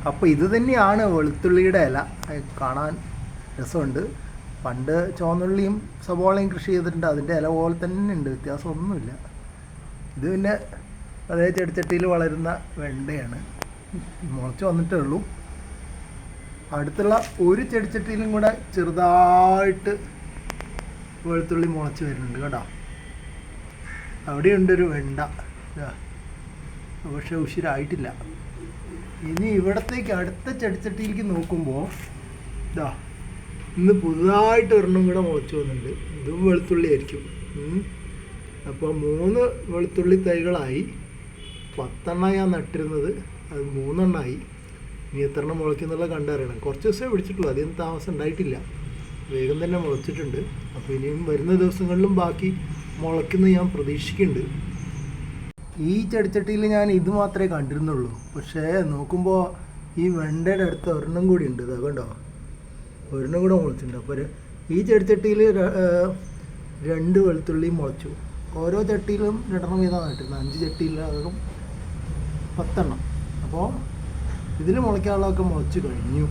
അപ്പോൾ ഇത് തന്നെയാണ് വെളുത്തുള്ളിയുടെ ഇല. കാണാൻ രസമുണ്ട്. പണ്ട് ചുവന്നുള്ളിയും സവോളയും കൃഷി ചെയ്തിട്ടുണ്ട്, അതിൻ്റെ ഇല പോലെ തന്നെ ഉണ്ട്, വ്യത്യാസമൊന്നുമില്ല. ഇത് പിന്നെ അതേ ചെടിച്ചട്ടിയിൽ വളരുന്ന വെണ്ടയാണ്, മുളച്ച് വന്നിട്ടേ ഉള്ളൂ. അടുത്തുള്ള ഒരു ചെടിച്ചട്ടിയിലും കൂടെ ചെറുതായിട്ട് വെളുത്തുള്ളി മുളച്ച് വരുന്നുണ്ട് കേട്ടോ. അവിടെയുണ്ടൊരു വെണ്ട, പക്ഷെ ഉഷിരായിട്ടില്ല. ഇനി ഇവിടത്തേക്ക് അടുത്ത ചെടിച്ചട്ടിയിലേക്ക് നോക്കുമ്പോൾ ഇതാ ഇന്ന് പുതുതായിട്ട് ഒരെണ്ണം കൂടെ മുളച്ച് വന്നിട്ടുണ്ട്. ഇതും വെളുത്തുള്ളി ആയിരിക്കും. അപ്പോൾ 3 വെളുത്തുള്ളി തൈകളായി. 10 ഞാൻ നട്ടിരുന്നത്, അത് 3 ഇനി എത്ര എണ്ണം മുളയ്ക്കുന്നുള്ള കണ്ടറിയണം. കുറച്ച് ദിവസമേ പിടിച്ചിട്ടുള്ളൂ, അധികം താമസം ഉണ്ടായിട്ടില്ല, വേഗം തന്നെ മുളച്ചിട്ടുണ്ട്. അപ്പോൾ ഇനിയും വരുന്ന ദിവസങ്ങളിലും ബാക്കി മുളയ്ക്കുന്ന ഞാൻ പ്രതീക്ഷിക്കുന്നുണ്ട്. ഈ ചെടിച്ചട്ടിയിൽ ഞാൻ ഇത് മാത്രമേ കണ്ടിരുന്നുള്ളൂ, പക്ഷേ നോക്കുമ്പോൾ ഈ വെണ്ടയുടെ അടുത്ത് ഒരെണ്ണം കൂടി ഉണ്ട്. ഇതാ കണ്ടോ, ഒരെണ്ണം കൂടെ മുളച്ചിട്ടുണ്ട്. അപ്പോൾ ഈ ചെടിച്ചട്ടിയിൽ 2 വെളുത്തുള്ളി മുളച്ചു. ഓരോ ചട്ടിയിലും 2 വീതം നട്ടിരുന്നു. 5 ചട്ടിയിലും 10 എണ്ണം. അപ്പോൾ ഇതിൽ മുളയ്ക്കാനുള്ളതൊക്കെ മുളച്ച് കഴിഞ്ഞു.